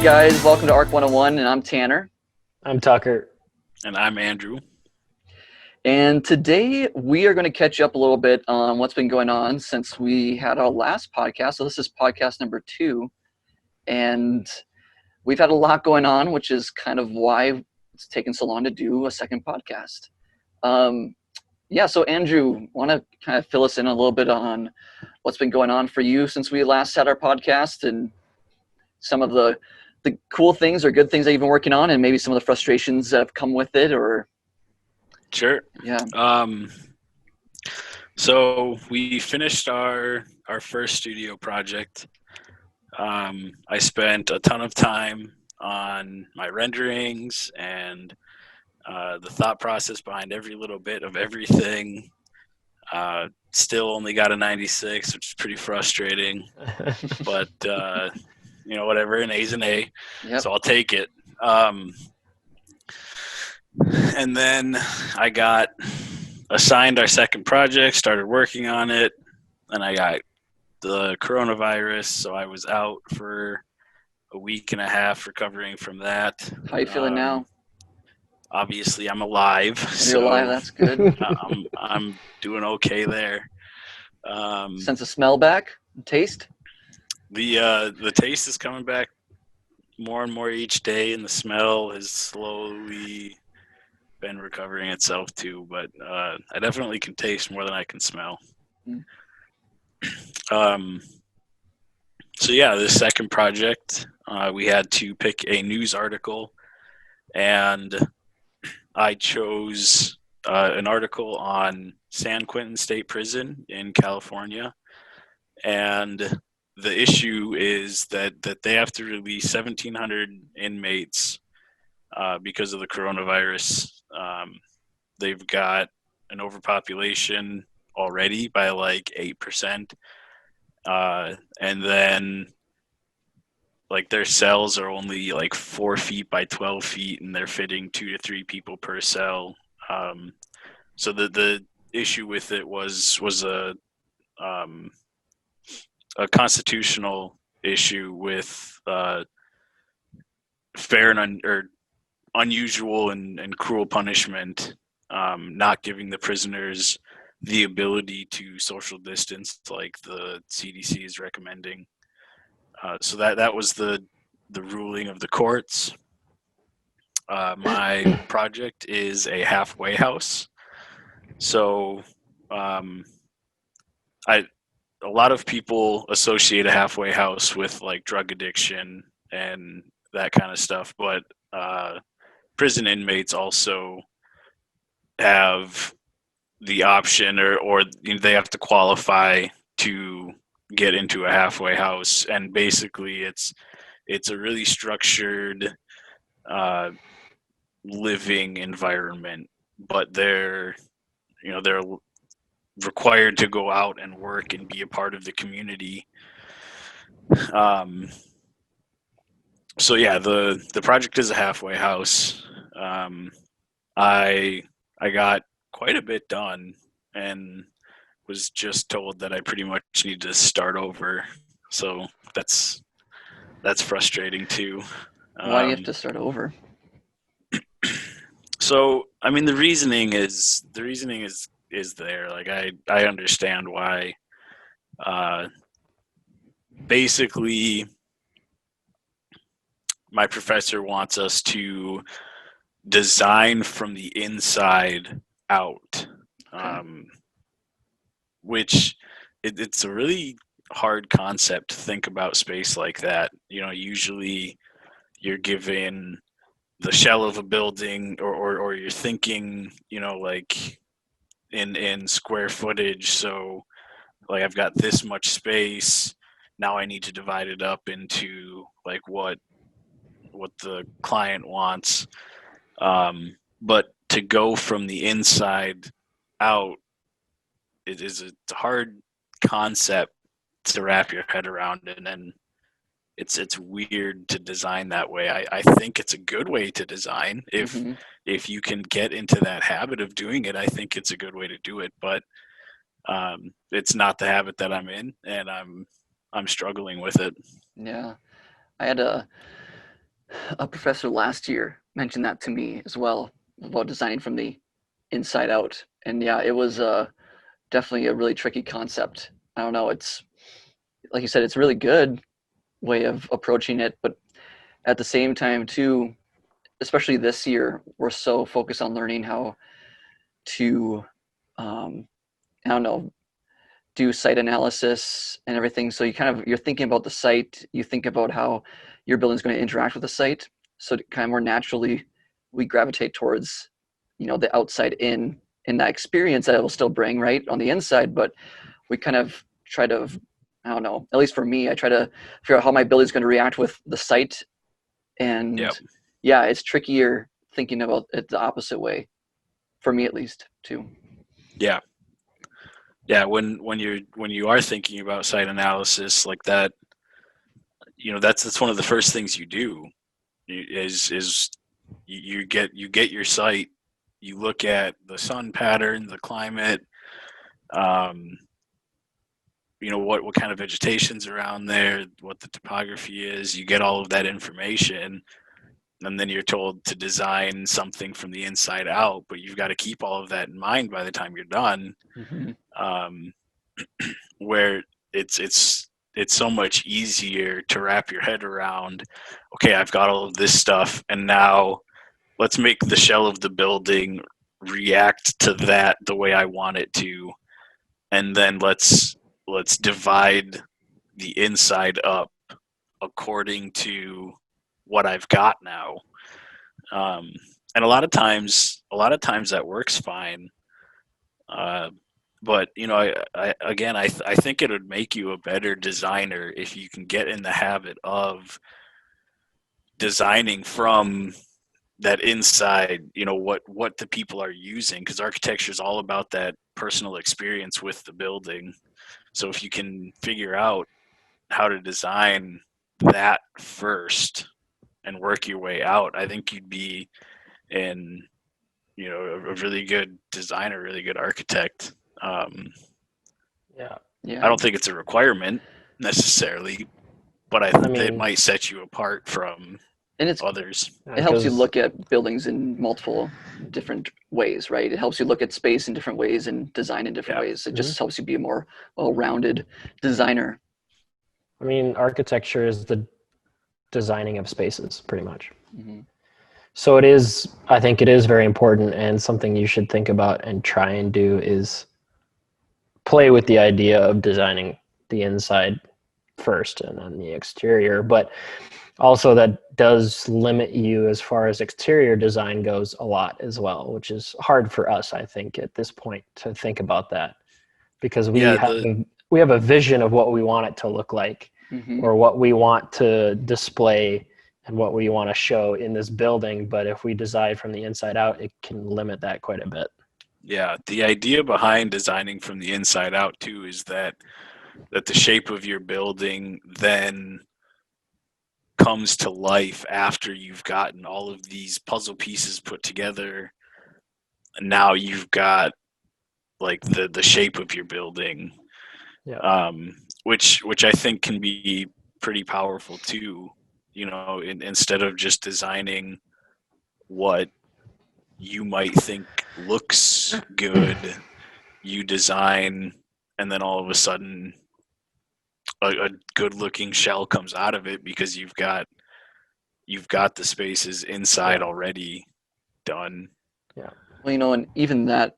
right, guys, welcome to ARC 101, and I'm Tanner. I'm Tucker. And I'm Andrew. And today we are going to catch up a little bit on what's been going on since we had our last podcast. So this is podcast number 2. And we've had a lot going on, which is kind of why it's taken so long to do a second podcast. So Andrew, want to kind of fill us in a little bit on what's been going on for you since we last had our podcast and some of the cool things or good things that you've been working on, and maybe some of the frustrations that have come with it, or Sure. Yeah. So we finished our first studio project. I spent a ton of time on my renderings and the thought process behind every little bit of everything. Still only got a 96, which is pretty frustrating, but whatever, an A's an A. Yep. So I'll take it. And then I got assigned our second project, started working on it, and I got the coronavirus, so I was out for a week and a half recovering from that. How are you feeling now? Obviously, I'm alive. You're alive, that's good. I'm doing okay there. Sense of smell back? Taste? The taste is coming back more and more each day, and the smell has slowly been recovering itself too, but I definitely can taste more than I can smell. So yeah, this second project, we had to pick a news article, and I chose an article on San Quentin State Prison in California, and the issue is that they have to release 1,700 inmates because of the coronavirus. They've got an overpopulation already by like 8%. And then like their cells are only like 4 feet by 12 feet, and they're fitting 2 to 3 people per cell. So the issue with it was a constitutional issue with fair and unusual and cruel punishment, not giving the prisoners the ability to social distance like the CDC is recommending. So that was the ruling of the courts. My project is a halfway house. So a lot of people associate a halfway house with like drug addiction and that kind of stuff, but prison inmates also have the option or they have to qualify to get into a halfway house, and basically it's a really structured living environment, but they're required to go out and work and be a part of the community. So yeah, the project is a halfway house. I got quite a bit done and was just told that I pretty much need to start over. So that's frustrating too. Why do you have to start over? So I mean, the reasoning is there. Like I understand why. Basically, my professor wants us to design from the inside out, which it's a really hard concept to think about space like that. Usually you're given the shell of a building, or you're thinking, like in square footage. So like I've got this much space, now I need to divide it up into like what the client wants. But to go from the inside out, it is a hard concept to wrap your head around, and then it's weird to design that way. I think it's a good way to design. If you can get into that habit of doing it, I think it's a good way to do it. But it's not the habit that I'm in, and I'm struggling with it. Yeah, I had a A professor last year mentioned that to me as well about designing from the inside out. And yeah, it was definitely a really tricky concept. I don't know. It's like you said, it's a really good way of approaching it, but at the same time, too, especially this year, we're so focused on learning how to, I don't know, do site analysis and everything. So you're thinking about the site, you think about how your building is going to interact with the site. So kind of more naturally, we gravitate towards, the outside in that experience that it will still bring right on the inside. But we kind of try to, I don't know, at least for me, I try to figure out how my building is going to react with the site. And Yep. yeah, it's trickier thinking about it the opposite way, for me at least, too. Yeah. Yeah. When you are thinking about site analysis like that, that's one of the first things you do is you get your site, you look at the sun pattern, the climate, um, what kind of vegetation's around there, what the topography is. You get all of that information, and then you're told to design something from the inside out. But you've got to keep all of that in mind by the time you're done. Mm-hmm. Where it's so much easier to wrap your head around. Okay, I've got all of this stuff, and now let's make the shell of the building react to that the way I want it to, and then let's divide the inside up according to what I've got now. And a lot of times that works fine. But I think it would make you a better designer if you can get in the habit of designing from that inside, what the people are using, because architecture is all about that personal experience with the building. So if you can figure out how to design that first and work your way out, I think you'd be in, a really good designer, really good architect. Yeah. Yeah. I don't think it's a requirement necessarily, but I think it might set you apart from others. It helps you look at buildings in multiple different ways, right? It helps you look at space in different ways and design in different ways. It just helps you be a more well-rounded designer. I mean, architecture is the designing of spaces, pretty much. Mm-hmm. So I think it is very important, and something you should think about and try and do is play with the idea of designing the inside first and then the exterior. But also that does limit you as far as exterior design goes a lot as well, which is hard for us, I think, at this point to think about that, because we have a vision of what we want it to look like, mm-hmm. or what we want to display and what we want to show in this building. But if we design from the inside out, it can limit that quite a bit. Yeah, the idea behind designing from the inside out too is that the shape of your building then comes to life after you've gotten all of these puzzle pieces put together. And now you've got like the shape of your building, which I think can be pretty powerful too. Instead of just designing what you might think looks good, you design, and then all of a sudden a good looking shell comes out of it because you've got the spaces inside already done. Yeah. Well, and even that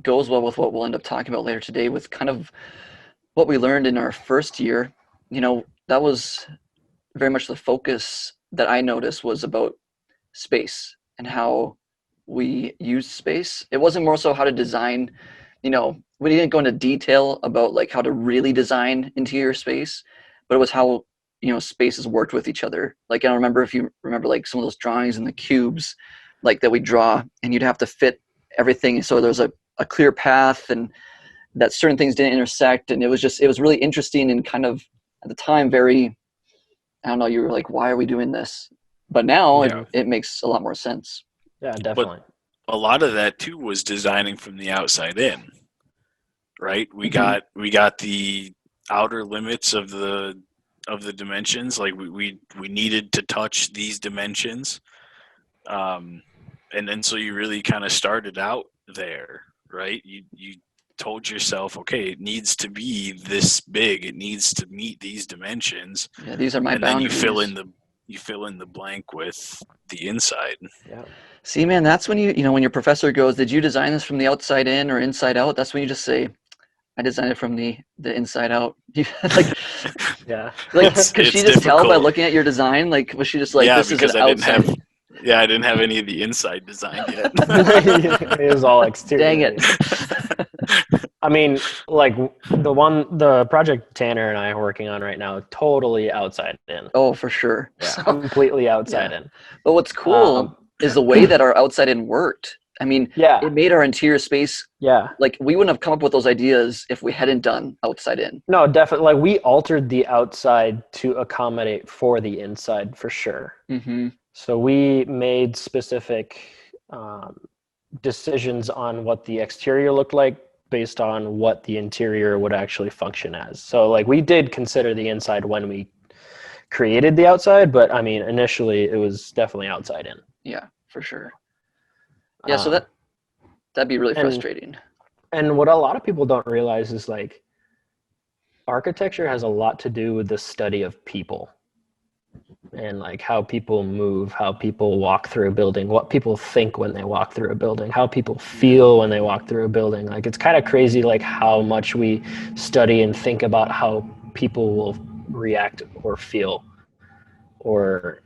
goes well with what we'll end up talking about later today, with kind of what we learned in our first year. That was very much the focus that I noticed was about space and how we use space. It wasn't more so how to design, we didn't go into detail about like how to really design interior space, but it was how, spaces worked with each other. Like, I don't remember if you remember like some of those drawings in the cubes, like that we draw, and you'd have to fit everything. So there's a clear path, and that certain things didn't intersect. And it was really interesting and kind of at the time, very, I don't know, you were like, why are we doing this? But now it makes a lot more sense. Yeah, definitely. But a lot of that too was designing from the outside in, right? We got the outer limits of the of the dimensions. Like we needed to touch these dimensions, and then so you really kind of started out there, right? You told yourself, okay, it needs to be this big, it needs to meet these dimensions. Yeah, these are my and then boundaries. you fill in the blank with the inside. Yeah. See, man, that's when when your professor goes, "Did you design this from the outside in or inside out?" That's when you just say, "I designed it from the inside out." like, Yeah. like, could she It's just tell by difficult. looking at your design? Like, was she just like, Yeah, "This is an because I didn't outside"? I didn't have any of the inside designed yet. It was all exterior. Dang it! I mean, like the project Tanner and I are working on right now, totally outside in. Oh, for sure. Yeah, So, completely outside yeah. in. But what's cool is the way that our outside in worked. I mean, Yeah. it made our interior space, Yeah. like, we wouldn't have come up with those ideas if we hadn't done outside in. No, definitely. Like, we altered the outside to accommodate for the inside for sure. Mm-hmm. So we made specific decisions on what the exterior looked like based on what the interior would actually function as. So, like, we did consider the inside when we created the outside, but I mean, initially it was definitely outside in. Yeah, for sure. Yeah, so that'd be really frustrating. And what a lot of people don't realize is, like, architecture has a lot to do with the study of people and, like, how people move, how people walk through a building, what people think when they walk through a building, how people feel when they walk through a building. Like, it's kind of crazy, like, how much we study and think about how people will react or feel, or,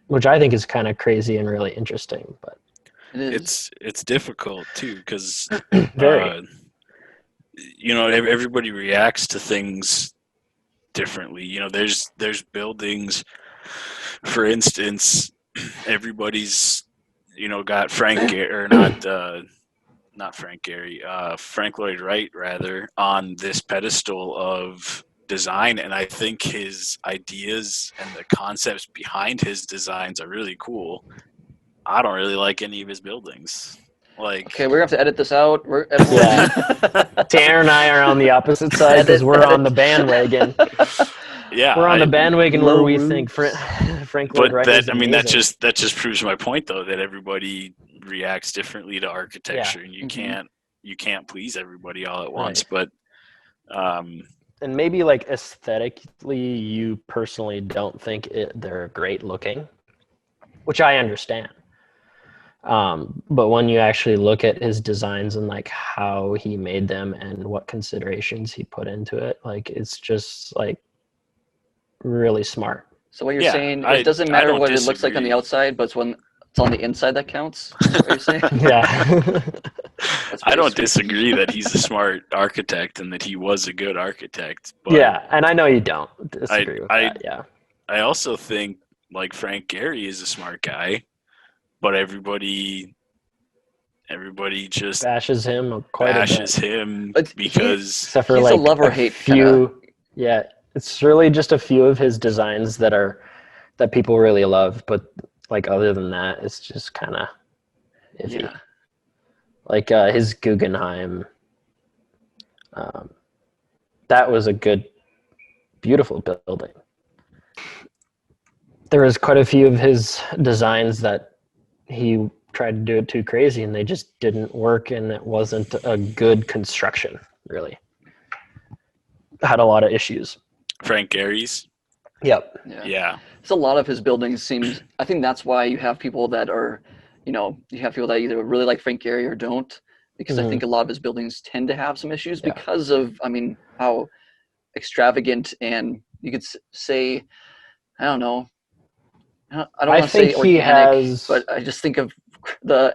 which I think is kind of crazy and really interesting. But It is. It's difficult too, because very. Everybody reacts to things differently. There's buildings, for instance, everybody's got Frank Lloyd Wright rather on this pedestal of design, and I think his ideas and the concepts behind his designs are really cool. I don't really like any of his buildings. Like, Okay, we're gonna have to edit this out. Yeah. Tanner and I are on the opposite side because we're on the bandwagon. Yeah, We're on the bandwagon where we think roofs. Frank Lloyd Wright is amazing. that just proves my point, though, that everybody reacts differently to architecture, and you can't please everybody all at once. Right. But and maybe, like, aesthetically, you personally don't think they're great looking, which I understand. But when you actually look at his designs and, like, how he made them and what considerations he put into it, like, it's just, like, really smart. So what you're saying, it doesn't matter what it looks like on the outside, but it's when it's on the inside that counts? Is that what you're saying? Yeah. I don't disagree that he's a smart architect and that he was a good architect. But yeah, and I know you don't disagree with that. Yeah. I also think, like, Frank Gehry is a smart guy, but everybody just bashes him quite a bit. him because except for, he's like, a love or hate few. Yeah, it's really just a few of his designs that people really love, but, like, other than that, it's just kind of iffy. Yeah. Like, his Guggenheim, that was a good, beautiful building. There was quite a few of his designs that he tried to do it too crazy, and they just didn't work, and it wasn't a good construction, really. Had a lot of issues. Frank Gehry's. Yep. Yeah. So a lot of his buildings seems. I think that's why you have people that are, you have people that either really like Frank Gehry or don't, because I think a lot of his buildings tend to have some issues because of, how extravagant, and you could say, I don't know. I don't want to say organic, but I just think of they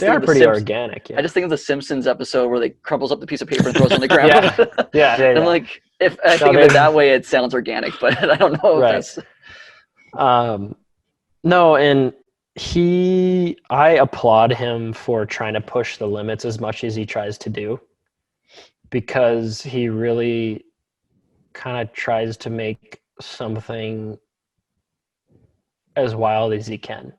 are pretty organic. Yeah. I just think of the Simpsons episode where they crumbles up the piece of paper and throws it on the ground. yeah. I'm like, if I think of it that way, it sounds organic, but I don't know if that's. No, and I applaud him for trying to push the limits as much as he tries to do, because he really kind of tries to make something as wild as he can,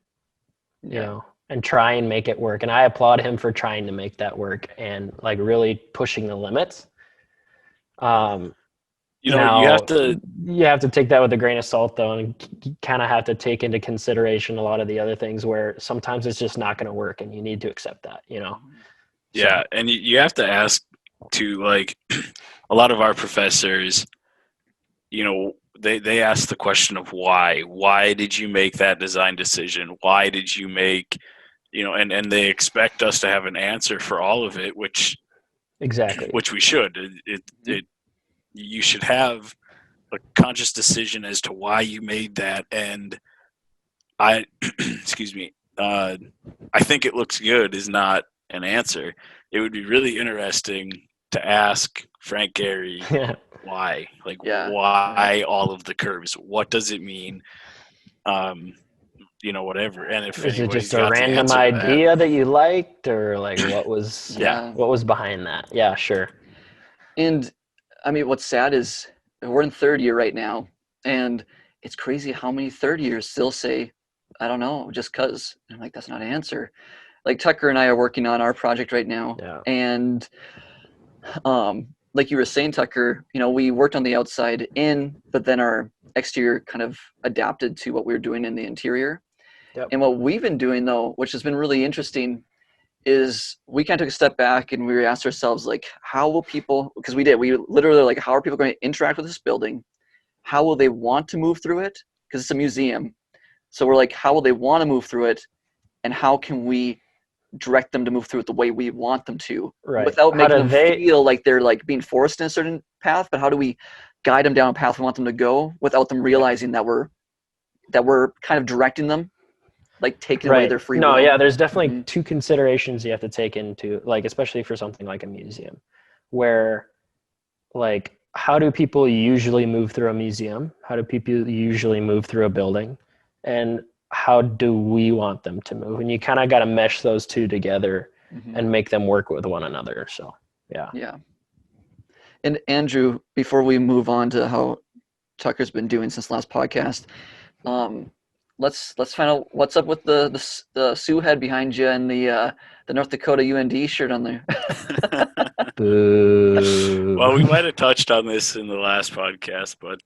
and try and make it work. And I applaud him for trying to make that work and, like, really pushing the limits. You know, Now, you have to take that with a grain of salt, though, and you kind of have to take into consideration a lot of the other things where sometimes it's just not going to work, and you need to accept that, you know? Yeah, and you have to ask to, like, a lot of our professors, you know, they ask the question of why. Why did you make that design decision? Why did you make, you know, and they expect us to have an answer for all of it, which Exactly. which we should. You should have a conscious decision as to why you made that. And I, excuse me, I think it looks good is not an answer. It would be really interesting to ask Frank Gehry Yeah. why, like, Yeah. why all of the curves? What does it mean? You know, whatever. And if Is it anybody's just a got the random answer to that, idea that you liked, or like what was Yeah. what was behind that? Yeah, sure. And I mean, what's sad is we're in third year right now, and it's crazy how many third years still say, I don't know, just cause. And I'm like, that's not an answer. Like Tucker and I are working on our project right now, Yeah. and like you were saying, Tucker, you know, we worked on the outside in, but then our exterior kind of adapted to what we were doing in the interior. Yep. And what we've been doing, though, which has been really interesting, is we kind of took a step back and we asked ourselves, like, how will people, because we literally, like, how are people going to interact with this building? How will they want to move through it? Because it's a museum. So we're like, how will they want to move through it? And how can we direct them to move through it the way we want them to, Right. without How making do them they- feel like they're like being forced in a certain path? But how do we guide them down a path we want them to go without them realizing that we're kind of directing them, like taking away Right. their free No, will? yeah, there's definitely Mhm. two considerations you have to take into, like, especially for something like a museum, where, like, how do people usually move through a museum? How do people usually move through a building? And how do we want them to move? And you kind of got to mesh those two together Mhm. and make them work with one another. So, yeah. Yeah. And Andrew, before we move on to how Tucker's been doing since last podcast, let's find out what's up with the Sioux head behind you and the North Dakota UND shirt on there. Boo. well, we might have touched on this in the last podcast, but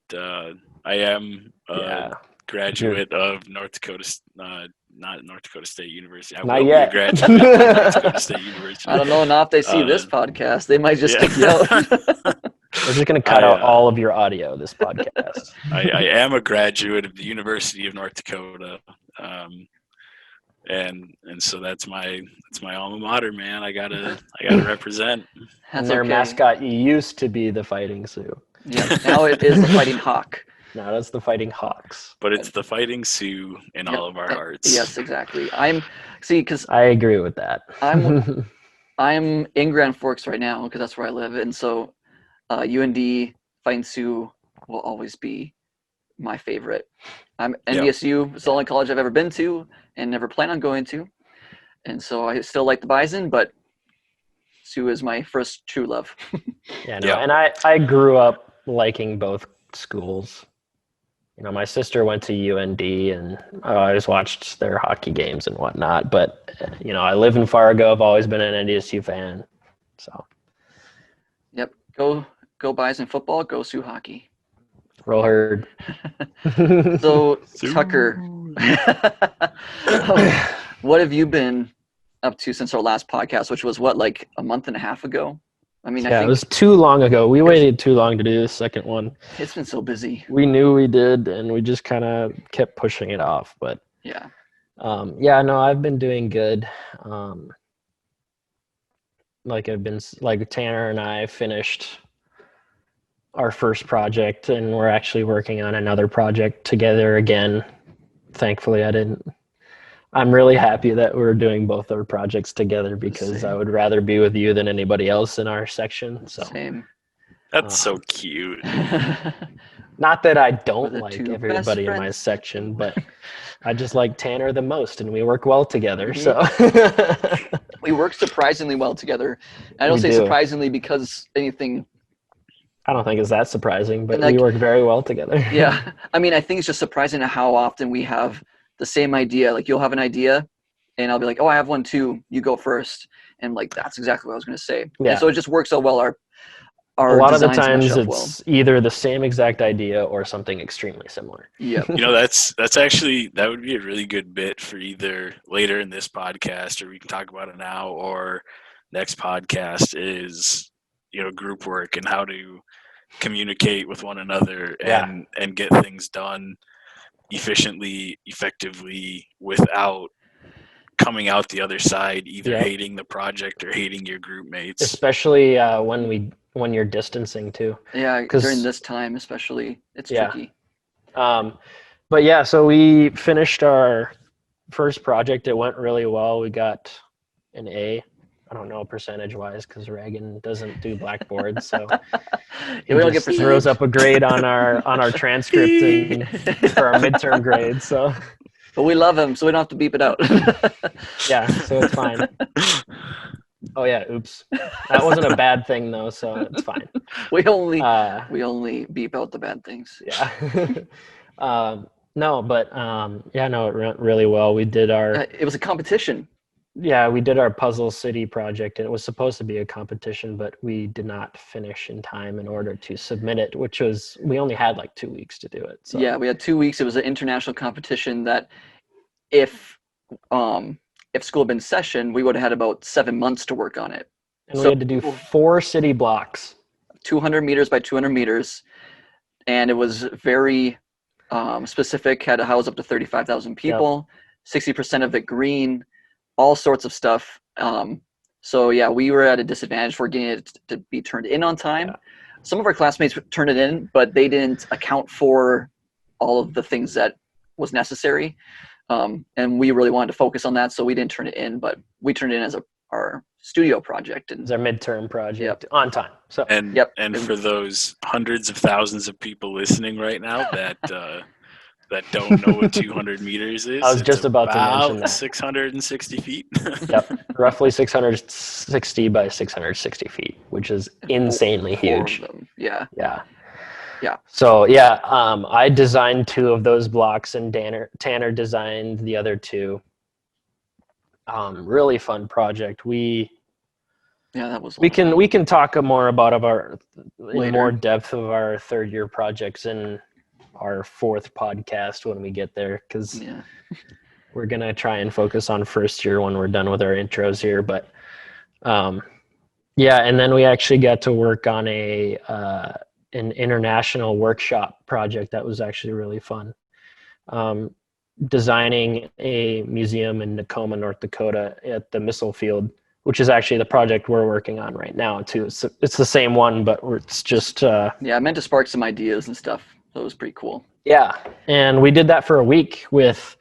I am a Yeah. graduate of North Dakota, not North Dakota State University. I Not will yet. be a graduate of North Dakota State University. I don't know. Now if they see this podcast, they might just yeah. kick you out. We're just going to cut out all of your audio this podcast. I am a graduate of the University of North Dakota, and so that's my alma mater, man. I gotta represent. And their mascot used to be the Fighting Sioux. Yeah, now it is the Fighting Hawk. Now that's the Fighting Hawks. But it's the Fighting Sioux in all of our hearts. Yes, exactly. Because I agree with that. I'm in Grand Forks right now because that's where I live, and so UND Fighting Sioux will always be my favorite. I'm NDSU. It's the only college I've ever been to and never plan on going to, and so I still like the Bison, but Sioux is my first true love. And I grew up liking both schools. You know, my sister went to UND, and I always watched their hockey games and whatnot. But, you know, I live in Fargo. I've always been an NDSU fan. So. Yep. Go Bison football. Go Sioux hockey. Roll Herd. So, Tucker, what have you been up to since our last podcast, which was like a month and a half ago? I mean, I think it was too long ago. We waited too long to do the second one. It's been so busy. We knew we did, and we just kind of kept pushing it off. But yeah, I've been doing good. Like Tanner and I finished our first project, and we're actually working on another project together again. Thankfully, I'm really happy that we're doing both our projects together because I would rather be with you than anybody else in our section. So. Same. That's so cute. Not that I don't like everybody in my section, but I just like Tanner the most, and we work well together. So we work surprisingly well together. I don't say surprisingly because anything. I don't think it's that surprising, but we work very well together. Yeah. I mean, I think it's just surprising how often we have the same idea. Like, you'll have an idea, and I'll be like, oh, I have one too. You go first. And, like, that's exactly what I was going to say. Yeah. And so it just works so well. our a lot of the designs times mesh up it's either the same exact idea or something extremely similar. Yep. You know, that's actually, that would be a really good bit for either later in this podcast, or we can talk about it now, or next podcast is, you know, group work and how to communicate with one another and get things done efficiently, effectively, without coming out the other side either hating the project or hating your group mates. Especially when you're distancing too. Yeah, during this time especially, it's tricky. But yeah, so we finished our first project. It went really well. We got an A. I don't know percentage-wise because Reagan doesn't do Blackboard, so he just throws up a grade on our transcript for our midterm grade. So, but we love him, so we don't have to beep it out. Yeah, so it's fine. Oh yeah, oops. That wasn't a bad thing though, so it's fine. We only beep out the bad things. Yeah. No, but it went really well. We did our. It was a competition. Yeah, we did our Puzzle City project, and it was supposed to be a competition, but we did not finish in time in order to submit it, we only had like 2 weeks to do it. So. Yeah, we had 2 weeks. It was an international competition that if school had been in session, we would have had about 7 months to work on it. And we had to do 4 city blocks. 200 meters by 200 meters. And it was very specific, had to house up to 35,000 people, 60% of it green, all sorts of stuff. So yeah, we were at a disadvantage for getting it to be turned in on time. Yeah. Some of our classmates turned it in, but they didn't account for all of the things that was necessary. And we really wanted to focus on that, so we didn't turn it in, but we turned it in as our studio project. And it's our midterm project on time. So and for those hundreds of thousands of people listening right now that that don't know what 200 meters is, I was just about to mention that. 660 feet. Yep, roughly 660 by 660 feet, which is insanely huge. Yeah. So I designed 2 of those blocks, and Tanner designed the other 2. Really fun project. That was. We can talk more about in more depth of our third year projects in our 4th podcast when we get there, because we're gonna try and focus on first year when we're done with our intros here. But and then we actually got to work on an international workshop project that was actually really fun. Designing a museum in Tacoma, North Dakota at the missile field, which is actually the project we're working on right now too. It's the same one, but it's just I meant to spark some ideas and stuff. So it was pretty cool. Yeah, and we did that for a week with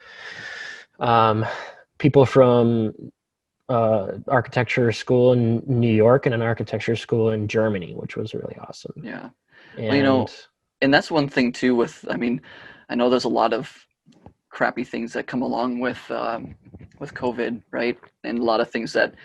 people from architecture school in New York and an architecture school in Germany, which was really awesome. Yeah. And, and that's one thing too with, I know there's a lot of crappy things that come along with COVID, right? And a lot of things that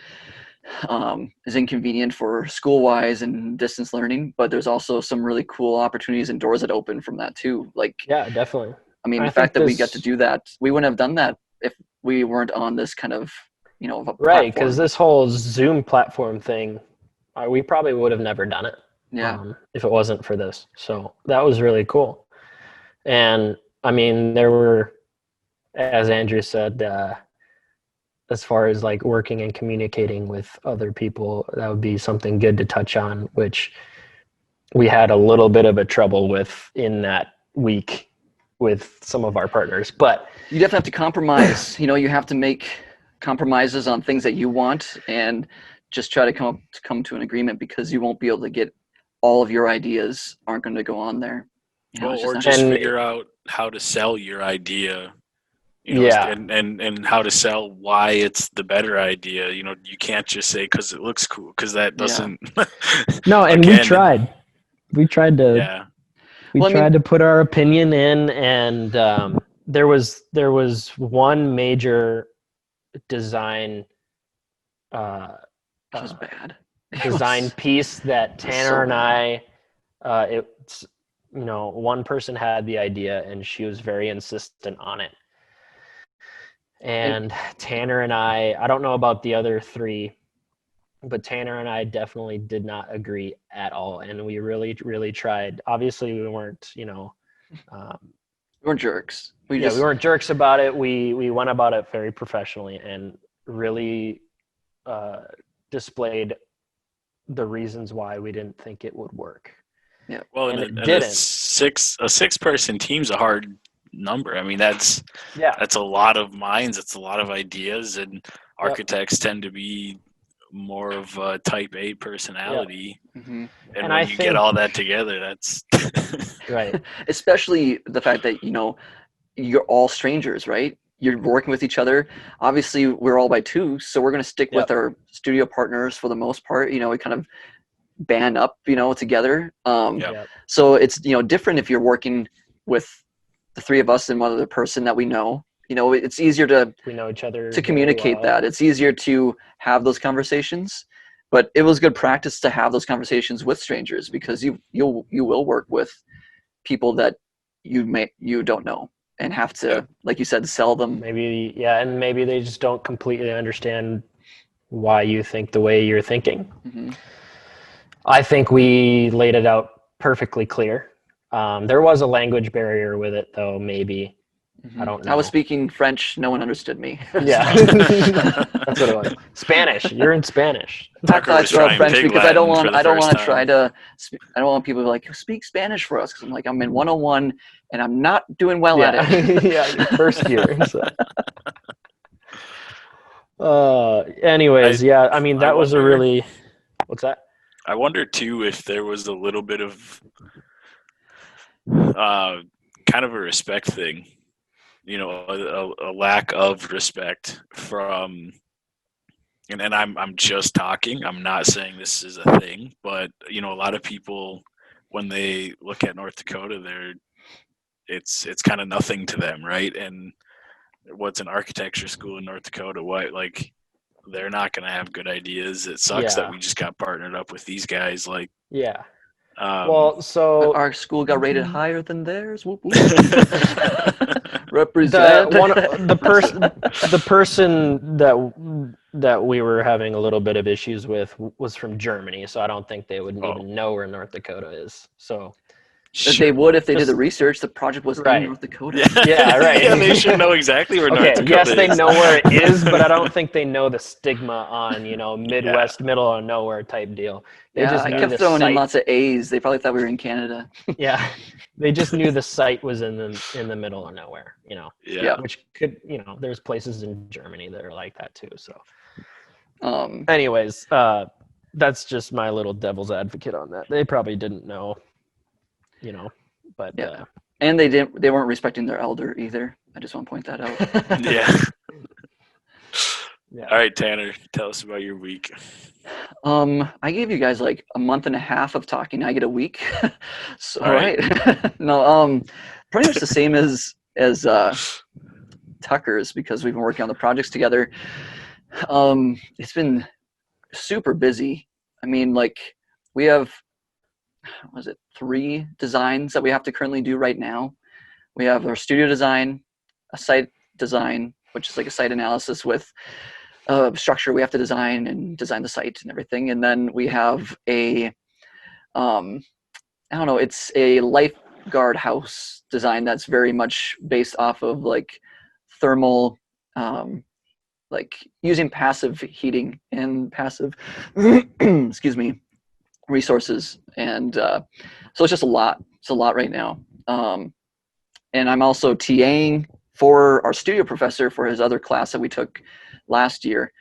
is inconvenient for school-wise and distance learning, but there's also some really cool opportunities and doors that open from that too. Yeah, definitely. The fact that we got to do that, we wouldn't have done that if we weren't on this kind of, right, because this whole Zoom platform thing, we probably would have never done it. Yeah. If it wasn't for this. So that was really cool. And there were, as Andrew said, as far as working and communicating with other people, that would be something good to touch on, which we had a little bit of a trouble with in that week with some of our partners. But you definitely have to compromise. You have to make compromises on things that you want and just try to come to an agreement, because you won't be able to get all of your ideas aren't going to go on there. Or just figure out how to sell your idea. And how to sell why it's the better idea. You can't just say because it looks cool, because that doesn't. No, and we tried to. Yeah. We tried to put our opinion in, and there was one major design. It was bad. Design piece that Tanner and I. It's one person had the idea, and she was very insistent on it. And Tanner and I don't know about the other 3, but Tanner and I definitely did not agree at all, and we really, really tried. Obviously, we weren't, um, We weren't jerks. we weren't jerks about it. We went about it very professionally and really displayed the reasons why we didn't think it would work. Yeah. Well, and it and didn't. a six-person team's a hard number. I mean, that's Yeah. a lot of minds. It's a lot of ideas, and architects tend to be more of a type A personality. Mm-hmm. And when you get all that together, that's right. Especially the fact that, you're all strangers, right? You're working with each other. Obviously, we're all by two, so we're going to stick with our studio partners for the most part. We kind of band up, together. So it's, different if you're working with the three of us and one other person that we know. It's easier to we know each other to communicate that. It's easier to have those conversations. But it was good practice to have those conversations with strangers, because you will work with people that you don't know and have to, like you said, sell them. Maybe, and maybe they just don't completely understand why you think the way you're thinking. Mm-hmm. I think we laid it out perfectly clear. There was a language barrier with it, though, maybe. Mm-hmm. I don't know. I was speaking French. No one understood me. Yeah. That's what it was. Spanish. You're in Spanish. I thought I spoke French because I don't want people to be like, speak Spanish for us, because I'm like, I'm in 101 and I'm not doing well at it. Yeah, first year. So. Anyways, I mean, that was a really. What's that? I wonder too if there was a little bit of kind of a respect thing, a lack of respect from. And I'm just talking. I'm not saying this is a thing, but a lot of people, when they look at North Dakota, it's kind of nothing to them, right? And what's an architecture school in North Dakota? What, like, they're not going to have good ideas. It sucks that we just got partnered up with these guys. Like, well, so our school got rated higher than theirs. Whoop, whoop. Represent the person that we were having a little bit of issues with was from Germany, so I don't think they would even know where North Dakota is. So they would if they did the research. The project was in North Dakota. Yeah, right. Yeah, they should know exactly where North Dakota is. Yes, they know where it is, but I don't think they know the stigma on, Midwest, middle of nowhere type deal. They just I kept throwing in lots of A's. They probably thought we were in Canada. Yeah, they just knew the site was in the middle of nowhere, which could, there's places in Germany that are like that too. So, anyways, that's just my little devil's advocate on that. They probably didn't know. But and they weren't respecting their elder either. I just want to point that out. Yeah. All right, Tanner, tell us about your week. I gave you guys like a month and a half of talking. I get a week. So, all right. No, pretty much the same as Tucker's, because we've been working on the projects together. It's been super busy. I mean, like, we have, 3 designs that we have to currently do right now. We have our studio design, a site design, which is like a site analysis with structure we have to design the site and everything. And then we have a, it's a lifeguard house design that's very much based off of like thermal, like using passive heating and passive, excuse me, resources. And so it's just a lot. It's a lot right now. And I'm also TAing for our studio professor for his other class that we took last year.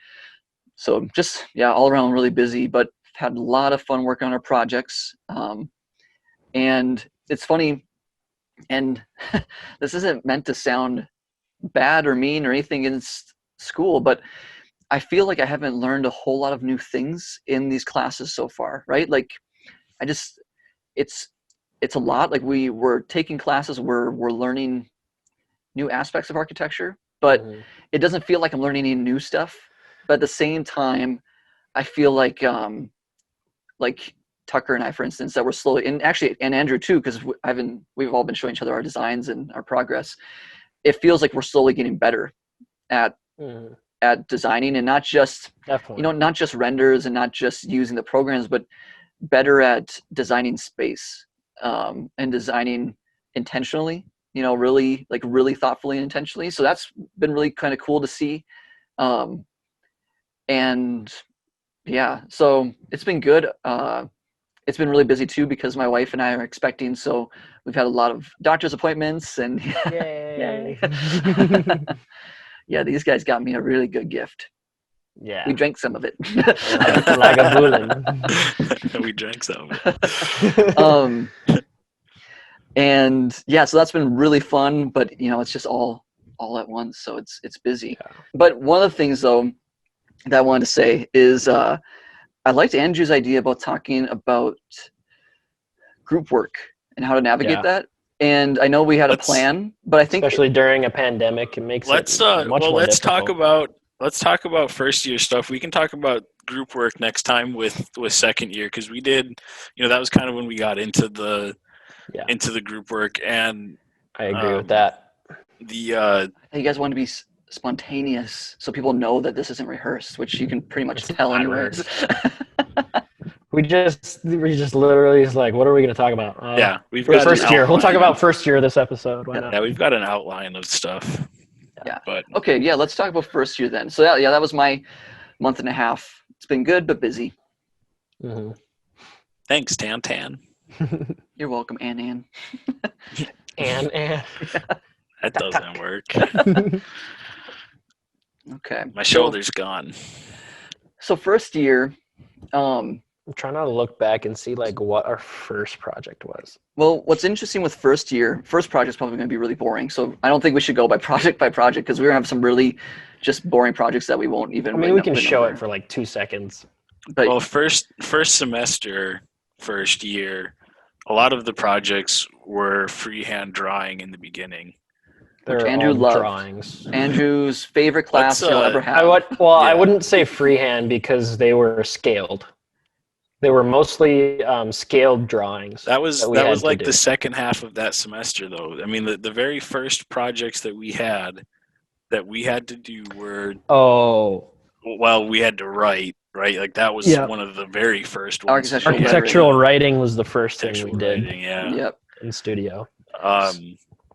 So just, all around really busy, but had a lot of fun working on our projects. And it's funny, and this isn't meant to sound bad or mean or anything against school, but I feel like I haven't learned a whole lot of new things in these classes so far, right? Like, it's a lot. Like, we're taking classes where we're learning new aspects of architecture, but it doesn't feel like I'm learning any new stuff. But at the same time, I feel like Tucker and I, for instance, that we're slowly, and Andrew too, because we've all been showing each other our designs and our progress. It feels like we're slowly getting better at at designing, and not just, Definitely. not just renders and not just using the programs, but better at designing space, and designing intentionally, really thoughtfully and intentionally. So that's been really kind of cool to see. And yeah, so it's been good. It's been really busy too because my wife and I are expecting, so we've had a lot of doctor's appointments and Yay. yeah, these guys got me a really good gift. Yeah. We drank some of it. Lagavulin. We drank some. And yeah, so that's been really fun, but it's just all at once, so it's busy. Yeah. But one of the things though that I wanted to say is I liked Andrew's idea about talking about group work and how to navigate that. And I know we had a plan, but I think especially during a pandemic, it makes it much more difficult. Let's talk about first year stuff. We can talk about group work next time with second year, because we did, that was kind of when we got into the group work, and I agree with that. You guys want to be spontaneous so people know that this isn't rehearsed, which you can pretty much tell anyways. We just literally is like, what are we going to talk about? We've got first year. We'll talk about first year this episode. Why not? Yeah, we've got an outline of stuff. Yeah. But okay, yeah, let's talk about first year then. So that was my month and a half. It's been good but busy. Mm-hmm. Thanks, Tan. You're welcome, Ann. Ann. That doesn't work. Okay. My shoulder's gone. So first year, I'm trying to look back and see what our first project was. Well, what's interesting with first project is probably going to be really boring. So I don't think we should go by project because we're going to have some really just boring projects that we won't even. We can show it for 2 seconds. But first semester, first year, a lot of the projects were freehand drawing in the beginning. Which Andrew loved. Drawings. Andrew's favorite class he'll ever have. I wouldn't say freehand because they were scaled. They were mostly scaled drawings. That was the second half of that semester, though. I mean, the very first projects that we had to do were we had to write, right? That was one of the very first ones. Architectural writing was the first thing we did. Yep. In studio.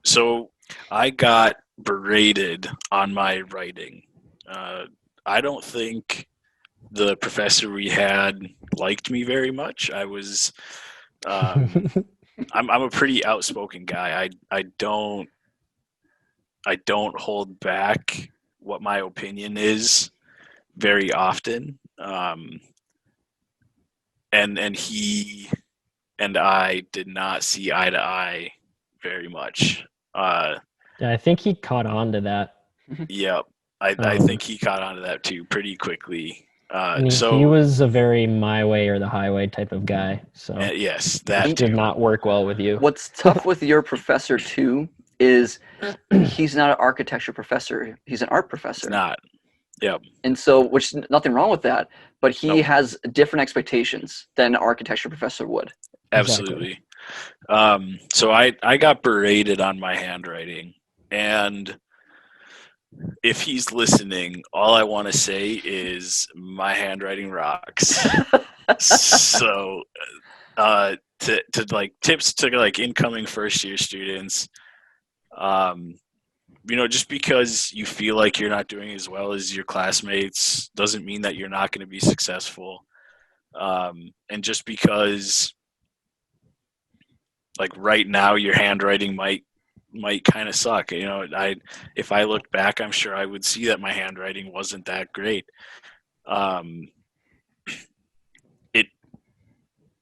So I got berated on my writing. I don't think the professor we had liked me very much. I was, I'm a pretty outspoken guy. I don't hold back what my opinion is very often. And he and I did not see eye to eye very much. I think he caught on to that. Yep. I think he caught on to that too pretty quickly. He was a very my way or the highway type of guy. So yes, that did not work well with you. What's tough with your professor too is he's not an architecture professor. He's an art professor. He's not. Yep. And so, which nothing wrong with that, but he has different expectations than an architecture professor would. Absolutely. Exactly. So I got berated on my handwriting, and if he's listening, all I want to say is my handwriting rocks. So, to tips to incoming first year students, just because you feel like you're not doing as well as your classmates doesn't mean that you're not going to be successful. And just because right now your handwriting might kind of suck. If I looked back, I'm sure I would see that my handwriting wasn't that great.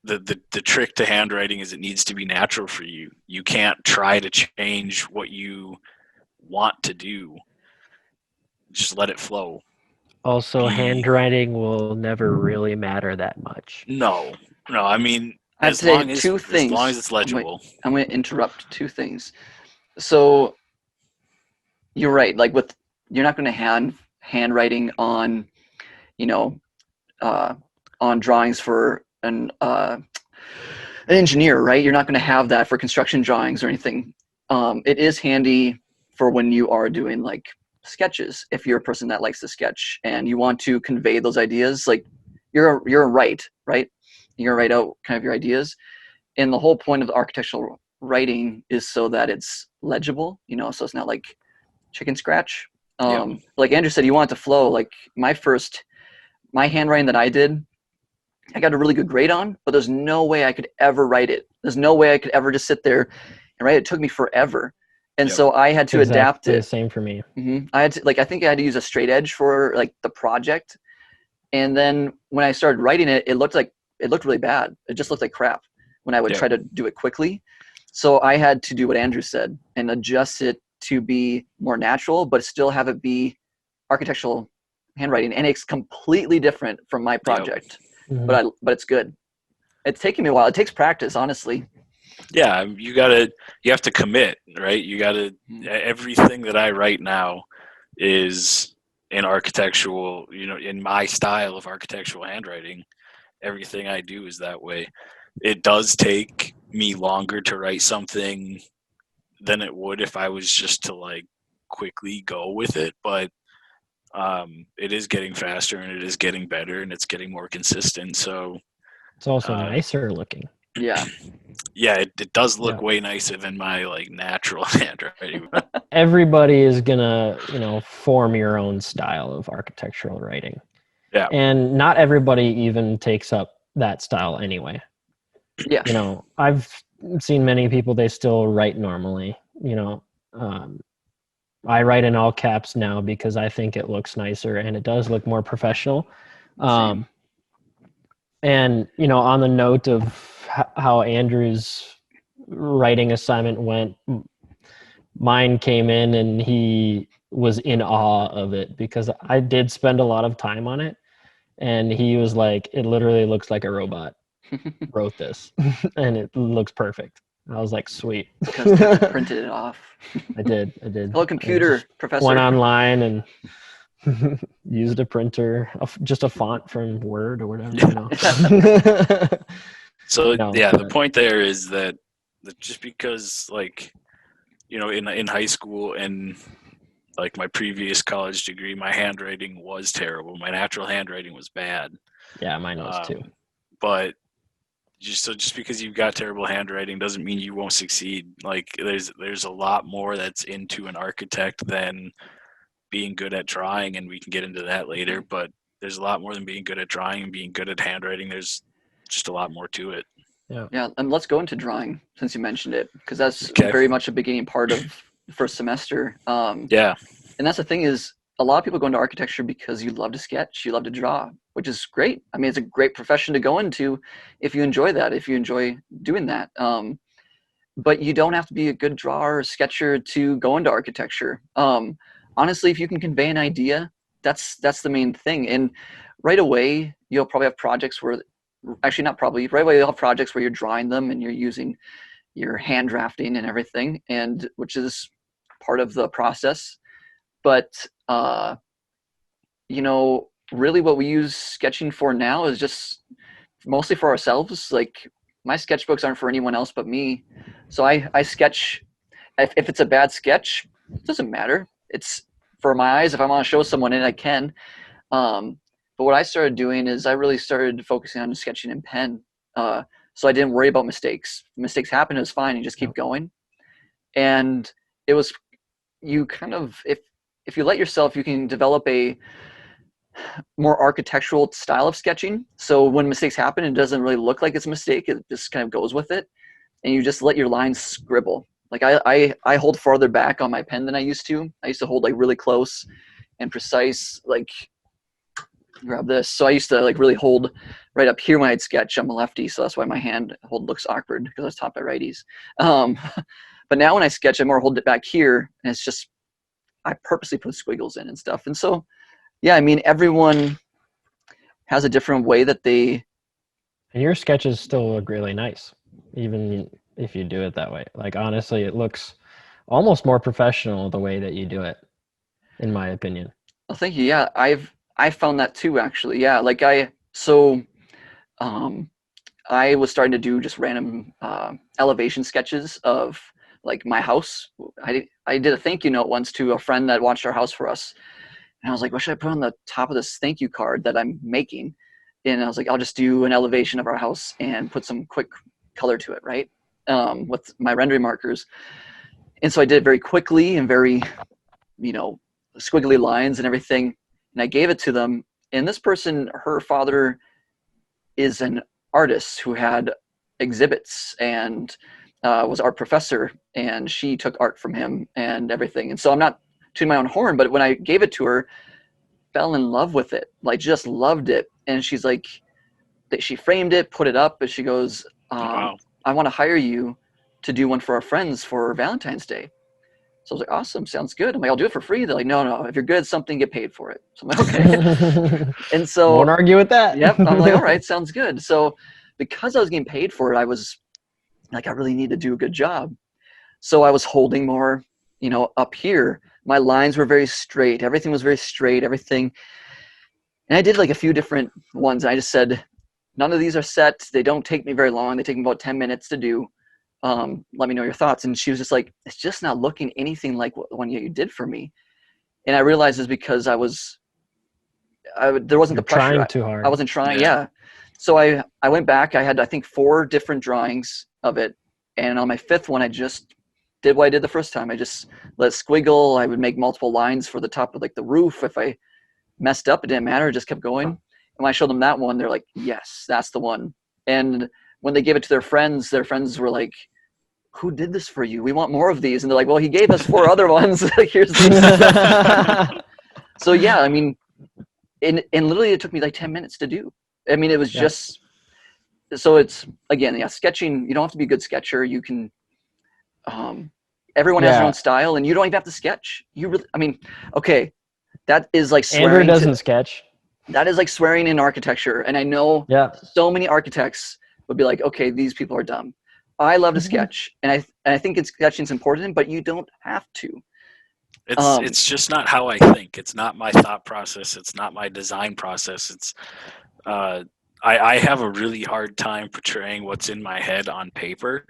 The trick to handwriting is it needs to be natural for you. You can't try to change what you want to do. Just let it flow. Also, handwriting will never really matter that much. No. I mean, as long as it's legible. I'm going to interrupt two things. So you're right. You're not going to handwriting on, on drawings for an engineer, right? You're not going to have that for construction drawings or anything. It is handy for when you are doing sketches. If you're a person that likes to sketch and you want to convey those ideas, like you're a write, right? You're gonna write out kind of your ideas. And the whole point of the architectural writing is so that it's legible, so it's not like chicken scratch. Like Andrew said, you want it to flow. Like my handwriting that I did, I got a really good grade on, but there's no way I could ever write it. There's no way I could ever just sit there and write it. It took me forever. And so I had to adapt it. The same for me. I had to, I think I had to use a straight edge for like the project. And then when I started writing it, it looked really bad. It just looked like crap when I would try to do it quickly. So I had to do what Andrew said and adjust it to be more natural, but still have it be architectural handwriting. And it's completely different from my project, but it's good. It's taken me a while. It takes practice, honestly. Yeah, you have to commit, right? You gotta, everything that I write now is in architectural, in my style of architectural handwriting. Everything I do is that way. It does take me longer to write something than it would if I was just to like quickly go with it, but it is getting faster and it is getting better and it's getting more consistent. So it's also nicer looking. Yeah. Yeah, it does look way nicer than my like natural handwriting. Everybody is gonna, form your own style of architectural writing. Yeah. And not everybody even takes up that style anyway. Yeah. I've seen many people, they still write normally. I write in all caps now because I think it looks nicer and it does look more professional. And, on the note of how Andrew's writing assignment went, mine came in and he was in awe of it because I did spend a lot of time on it. And he was like, it literally looks like a robot wrote this and it looks perfect. I was like, sweet. Because you printed it off. I did. Hello, computer, professor. Went online and used a printer, just a font from Word or whatever. So the point there is that just because like, in high school and like my previous college degree, my handwriting was terrible. My natural handwriting was bad. Yeah, mine was too. But just because you've got terrible handwriting doesn't mean you won't succeed. Like there's a lot more that's into an architect than being good at drawing, and we can get into that later. But there's a lot more than being good at drawing and being good at handwriting. There's just a lot more to it. Yeah, and let's go into drawing since you mentioned it, because that's very much a beginning part of the first semester. And that's the thing is, a lot of people go into architecture because you love to sketch, you love to draw, which is great. I mean, it's a great profession to go into if you enjoy that, if you enjoy doing that. But you don't have to be a good drawer or sketcher to go into architecture. Honestly, if you can convey an idea, that's the main thing. And right away, you'll probably have projects where, actually not probably, right away you'll have projects where you're drawing them and you're using your hand drafting and everything, and which is part of the process. But really what we use sketching for now is just mostly for ourselves. Like my sketchbooks aren't for anyone else but me. So I sketch, if it's a bad sketch, it doesn't matter. It's for my eyes. If I want to show someone it, I can. But what I started doing is I really started focusing on sketching in pen. So I didn't worry about mistakes. Mistakes happen, it was fine. You just keep going. And it was, you kind of, if you let yourself, you can develop a more architectural style of sketching. So when mistakes happen, it doesn't really look like it's a mistake. It just kind of goes with it. And you just let your lines scribble. Like I hold farther back on my pen than I used to. I used to hold like really close and precise, like grab this. So I used to like really hold right up here when I'd sketch. I'm a lefty, so that's why my hand hold looks awkward, because I was taught by righties. But now when I sketch, I more hold it back here, and it's just, I purposely put squiggles in and stuff. And so, yeah, I mean, everyone has a different way that they. And your sketches still look really nice, even if you do it that way. Like, honestly, it looks almost more professional the way that you do it, in my opinion. Well, thank you. Yeah, I found that too, actually. Yeah, like I was starting to do just random elevation sketches of like my house. I did a thank you note once to a friend that watched our house for us. And I was like, what should I put on the top of this thank you card that I'm making? And I was like, I'll just do an elevation of our house and put some quick color to it, right? With my rendering markers. And so I did it very quickly and very, squiggly lines and everything. And I gave it to them. And this person, her father is an artist who had exhibits and was art professor. And she took art from him and everything. And so I'm not to my own horn, but when I gave it to her, fell in love with it, like just loved it. And she's like, she framed it, put it up, but she goes, Wow. I want to hire you to do one for our friends for Valentine's Day. So I was like, awesome, sounds good. I'm like, I'll do it for free. They're like, no, if you're good at something, get paid for it. So I'm like, okay. And so won't argue with that. Yep. I'm like, all right, sounds good. So because I was getting paid for it, I was like, I really need to do a good job. So I was holding more, up here. My lines were very straight. Everything was very straight, everything. And I did like a few different ones. I just said, none of these are set. They don't take me very long. They take me about 10 minutes to do. Let me know your thoughts. And she was just like, it's just not looking anything like what the one you did for me. And I realized it's because there wasn't the pressure. Trying too hard. I wasn't trying. Yeah. So I went back. I had, I think, 4 different drawings of it. And on my 5th one, I just did what I did the first time. I just let it squiggle. I would make multiple lines for the top of like the roof. If I messed up, it didn't matter. I just kept going. And when I showed them that one, they're like, yes, that's the one. And when they gave it to their friends were like, who did this for you? We want more of these. And they're like, well, he gave us 4 other ones. Here's these. So yeah, I mean, and literally it took me like 10 minutes to do. I mean, it was just, so it's, again, sketching, you don't have to be a good sketcher. You can, everyone has their own style, and you don't even have to sketch. Okay, that is like swearing. Andrew doesn't sketch. That is like swearing in architecture. And I know so many architects would be like, okay, these people are dumb. I love to sketch, and I think sketching is important, but you don't have to. It's just not how I think. It's not my thought process. It's not my design process. It's I have a really hard time portraying what's in my head on paper,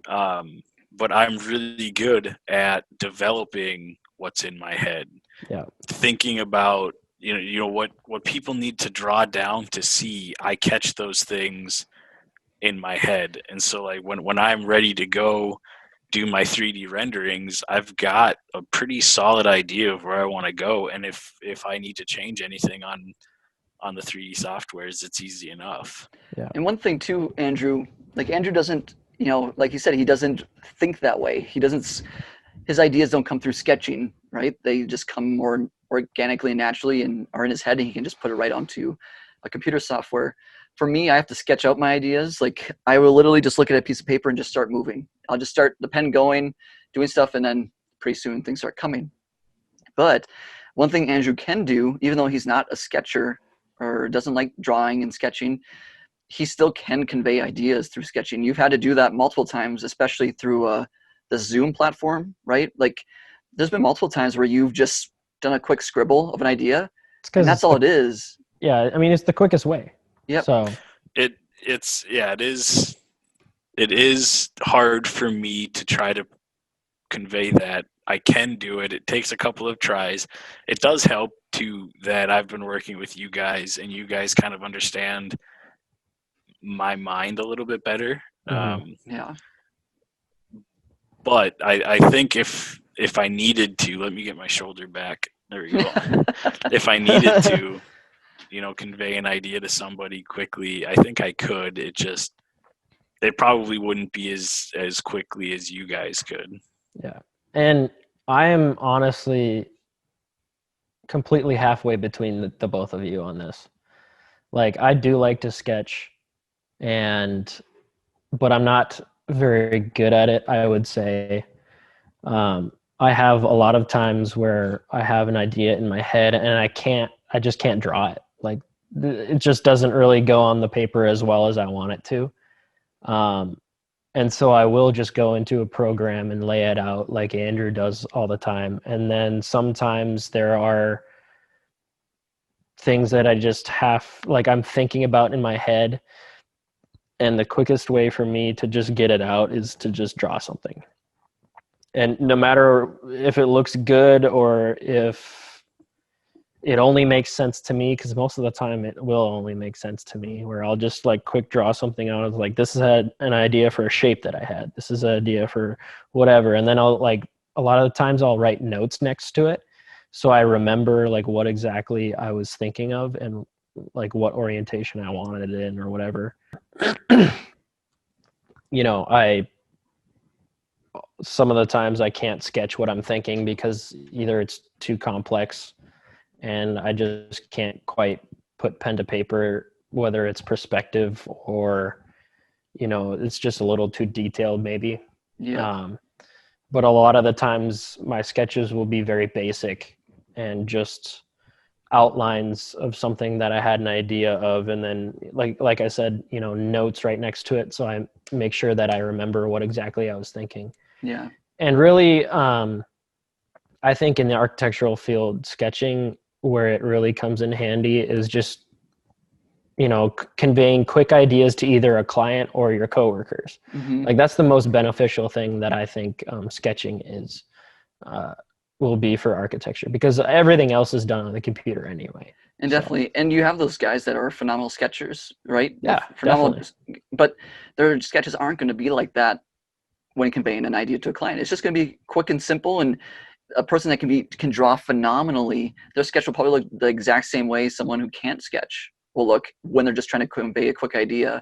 but I'm really good at developing what's in my head. Yeah, thinking about what people need to draw down to see. I catch those things in my head, and so like when I'm ready to go do my 3D renderings, I've got a pretty solid idea of where I want to go, and if I need to change anything on the 3D softwares, it's easy enough. Yeah. And one thing too, Andrew doesn't, like you said, he doesn't think that way. His ideas don't come through sketching, right? They just come more organically and naturally and are in his head, and he can just put it right onto a computer software. For me, I have to sketch out my ideas. Like I will literally just look at a piece of paper and just start moving. I'll just start the pen going, doing stuff, and then pretty soon things start coming. But one thing Andrew can do, even though he's not a sketcher or doesn't like drawing and sketching, he still can convey ideas through sketching. You've had to do that multiple times, especially through the Zoom platform, right? Like there's been multiple times where you've just done a quick scribble of an idea, and that's all it is. Yeah, I mean, it's the quickest way. Yep. So it is hard for me to try to convey that. I can do it. It takes a couple of tries. It does help too that I've been working with you guys, and you guys kind of understand my mind a little bit better. Yeah. But I think if I needed to, let me get my shoulder back. There we go. If I needed to, convey an idea to somebody quickly, I think I could. It probably wouldn't be as quickly as you guys could. Yeah. And I am honestly completely halfway between the both of you on this. Like I do like to sketch, but I'm not very good at it, I would say. I have a lot of times where I have an idea in my head and I just can't draw it. Like it just doesn't really go on the paper as well as I want it to. And so I will just go into a program and lay it out like Andrew does all the time. And then sometimes there are things that I just I'm thinking about in my head. And the quickest way for me to just get it out is to just draw something. And no matter if it looks good or if it only makes sense to me, because most of the time it will only make sense to me, where I'll just like quick draw something out of like, this is an idea for a shape that I had. This is an idea for whatever. And then I'll like, a lot of the times I'll write notes next to it. So I remember like what exactly I was thinking of and like what orientation I wanted it in or whatever. You know, some of the times I can't sketch what I'm thinking because either it's too complex and I just can't quite put pen to paper, whether it's perspective or, you know, it's just a little too detailed maybe. Yeah. But a lot of the times my sketches will be very basic and just outlines of something that I had an idea of. And then like I said, you know, notes right next to it. So I make sure that I remember what exactly I was thinking. Yeah. And really, I think in the architectural field, sketching, where it really comes in handy is just, you know, conveying quick ideas to either a client or your coworkers. Mm-hmm. Like that's the most beneficial thing that I think sketching will be for architecture, because everything else is done on the computer anyway. And definitely, and you have those guys that are phenomenal sketchers, right? Yeah, phenomenal, definitely. But their sketches aren't going to be like that when conveying an idea to a client. It's just going to be quick and simple, and a person that can draw phenomenally, their sketch will probably look the exact same way someone who can't sketch will look when they're just trying to convey a quick idea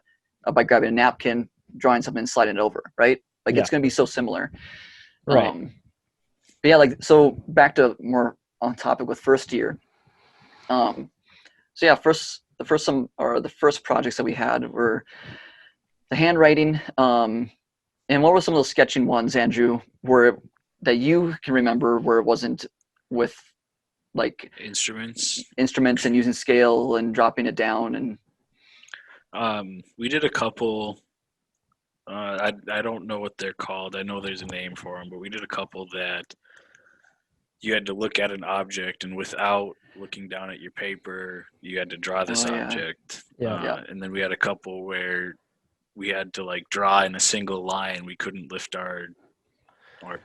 by grabbing a napkin, drawing something, and sliding it over, right? Like it's going to be so similar. Right. But yeah, like, so back to more on topic with first year. So yeah, the first projects that we had were the handwriting. And what were some of those sketching ones, Andrew, that you can remember where it wasn't with like instruments and using scale and dropping it down? And we did a couple. I don't know what they're called. I know there's a name for them, but we did a couple that you had to look at an object, and without looking down at your paper, you had to draw this object. Yeah. And then we had a couple where we had to like draw in a single line. We couldn't lift our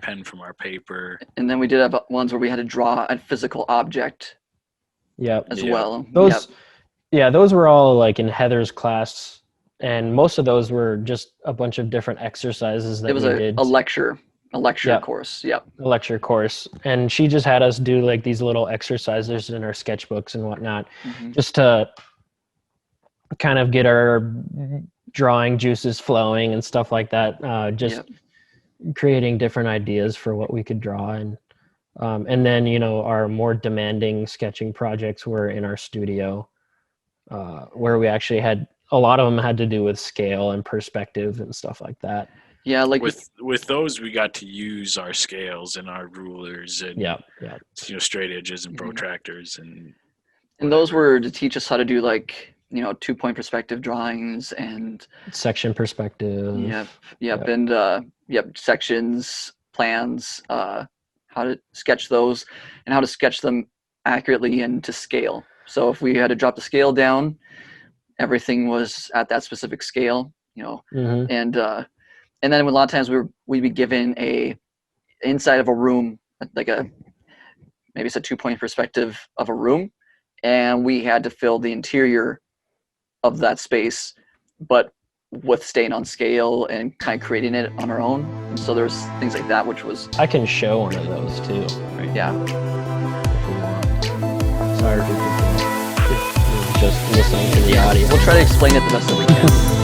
pen from our paper. And then we did have ones where we had to draw a physical object. As well. Those were all like in Heather's class, and most of those were just a bunch of different exercises that it was we did. A lecture course. Yeah. A lecture course. And she just had us do like these little exercises in our sketchbooks and whatnot, just to kind of get our drawing juices flowing and stuff like that. Creating different ideas for what we could draw. And then, you know, our more demanding sketching projects were in our studio, where we actually had a lot of them had to do with scale and perspective and stuff like that. Yeah, like with those, we got to use our scales and our rulers and you know, straight edges and protractors and those were to teach us how to do like, you know, 2-point perspective drawings and section perspective. And sections, plans, how to sketch those and how to sketch them accurately and to scale. So if we had to drop the scale down, everything was at that specific scale, you know, and then a lot of times we'd be given a inside of a room, like maybe it's a 2-point perspective of a room, and we had to fill the interior of that space, but with staying on scale and kind of creating it on our own. And so there's things like that, which was... I can show one of those too. Right? Yeah. Sorry for people just listening to the audio. We'll try to explain it the best that we can.